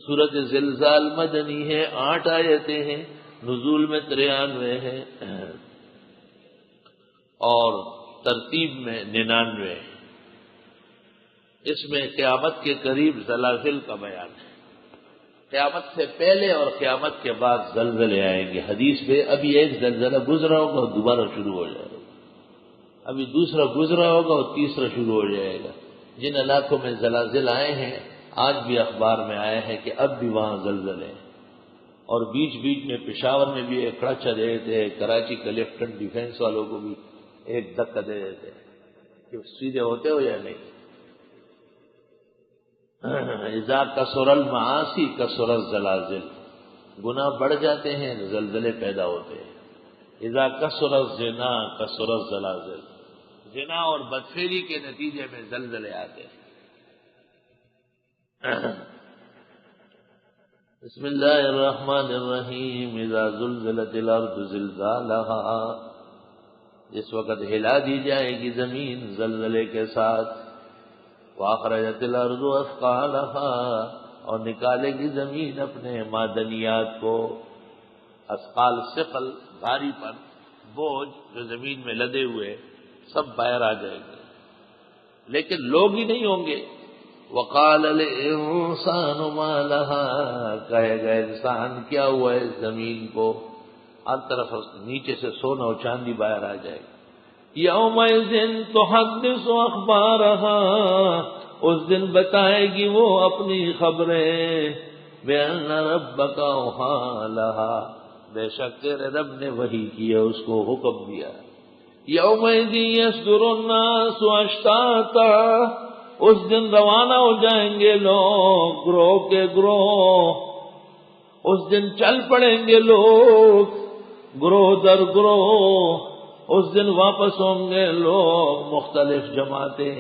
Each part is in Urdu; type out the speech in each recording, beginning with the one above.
سورۃ زلزال مدنی ہے، 8 آیتیں ہیں، نزول میں 93 ہیں اور ترتیب میں 99 ہے۔ اس میں قیامت کے قریب زلازل کا بیان ہے۔ قیامت سے پہلے اور قیامت کے بعد زلزلے آئیں گے۔ حدیث میں ابھی ایک زلزلہ گزرا ہوگا اور دوبارہ شروع ہو جائے گا، ابھی دوسرا گزرا ہوگا اور تیسرا شروع ہو جائے گا۔ جن علاقوں میں زلازل آئے ہیں آج بھی اخبار میں آیا ہے کہ اب بھی وہاں زلزلے ہیں، اور بیچ بیچ میں پشاور میں بھی ایک کڑاچا دے دیتے ہیں، کراچی کا لیفٹنٹ ڈیفینس والوں کو بھی ایک دھکا دے دیتے ہیں کہ سیدھے ہوتے ہو یا نہیں۔ اذا کثر المعاصی کثر الزلازل، گناہ بڑھ جاتے ہیں زلزلے پیدا ہوتے ہیں۔ اذا کثر الزنا کثر الزلازل، زنا اور بدفعلی کے نتیجے میں زلزلے آتے ہیں۔ بسم اللہ الرحمن الرحیم۔ اذا زلزلت الارض زلزالها، جس وقت ہلا دی جائے گی زمین زلزلے کے ساتھ، واخرجت الارض اثقالها، اور نکالے گی زمین اپنے معدنیات کو۔ اثقال ثقل، بھاری پن، بوجھ جو زمین میں لدے ہوئے سب باہر آ جائیں گے، لیکن لوگ ہی نہیں ہوں گے۔ وقال الانسان ما لها، کہے گا انسان کیا ہوا ہے زمین کو، ہر طرف نیچے سے سونا اور چاندی باہر آ جائے گی۔ یومئذ تحدث اخبارها، اس دن بتائے گی وہ اپنی خبریں۔ بأن ربک اوحی لها، بے شک تیرے رب نے وحی کیا، اس کو حکم دیا۔ یومئذ یصدر الناس اشتاتا، اس دن روانہ ہو جائیں گے لوگ گروہ کے گروہ، اس دن چل پڑیں گے لوگ گروہ در گروہ، اس دن واپس ہوں گے لوگ مختلف جماعتیں۔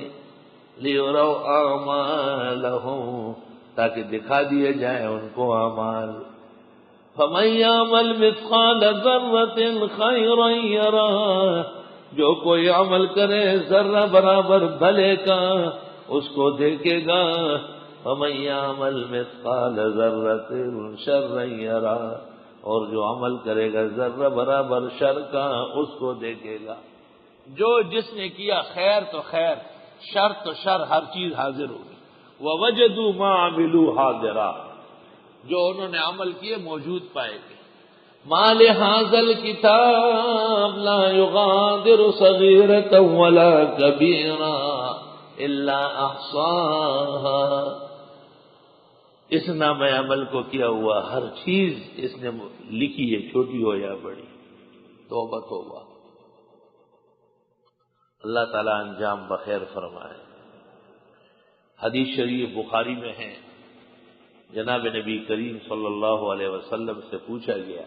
لیروا اعمالہم، تاکہ دکھا دیے جائیں ان کو اعمال۔ فمن یعمل مثقال ذرۃ خیرا یرہ، جو کوئی عمل کرے ذرہ برابر بھلے کا اس کو دیکھے گا۔ ومن یعمل مثقال ذرۃ شرا یرہ، اور جو عمل کرے گا ذرہ برابر شر کا اس کو دیکھے گا۔ جو جس نے کیا خیر تو خیر، شر تو شر، ہر چیز حاضر ہوگی۔ ووجدوا ما عملوا حاضرا، جو انہوں نے عمل کیے موجود پائے گے۔ ما لهذا الكتاب لا يغادر صغيرة ولا كبيرة الا احصاها، اس نام عمل کو کیا ہوا ہر چیز اس نے لکھی ہے، چھوٹی ہو یا بڑی۔ توبہ توبہ۔ اللہ تعالیٰ انجام بخیر فرمائے۔ حدیث شریف بخاری میں ہے، جناب نبی کریم صلی اللہ علیہ وسلم سے پوچھا گیا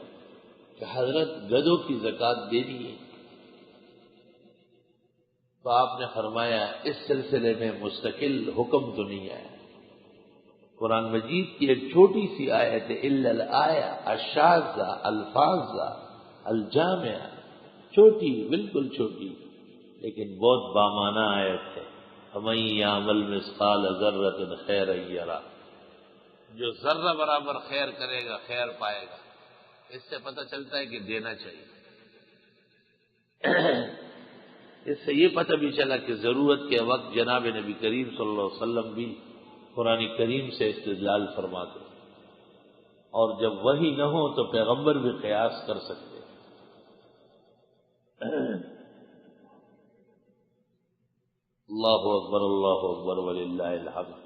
کہ حضرت گدھوں کی زکوٰۃ دینی ہے، تو آپ نے فرمایا اس سلسلے میں مستقل حکم تو نہیں آیا۔ قرآن مجید کی ایک چھوٹی سی آیت ہے، الا الآیہ الشاذہ الفاظہ الجامعہ، چھوٹی، بالکل چھوٹی، لیکن بہت بامعنی آیت ہے۔ فمن یعمل مثقال ذرۃ خیرا یرہ، جو ذرہ برابر خیر کرے گا خیر پائے گا۔ اس سے پتہ چلتا ہے کہ دینا چاہیے۔ اس سے یہ پتہ بھی چلا کہ ضرورت کے وقت جناب نبی کریم صلی اللہ علیہ وسلم بھی قرآن کریم سے استدلال فرماتے، اور جب وحی نہ ہو تو پیغمبر بھی قیاس کر سکتے۔ اللہ اکبر وللہ الحمد۔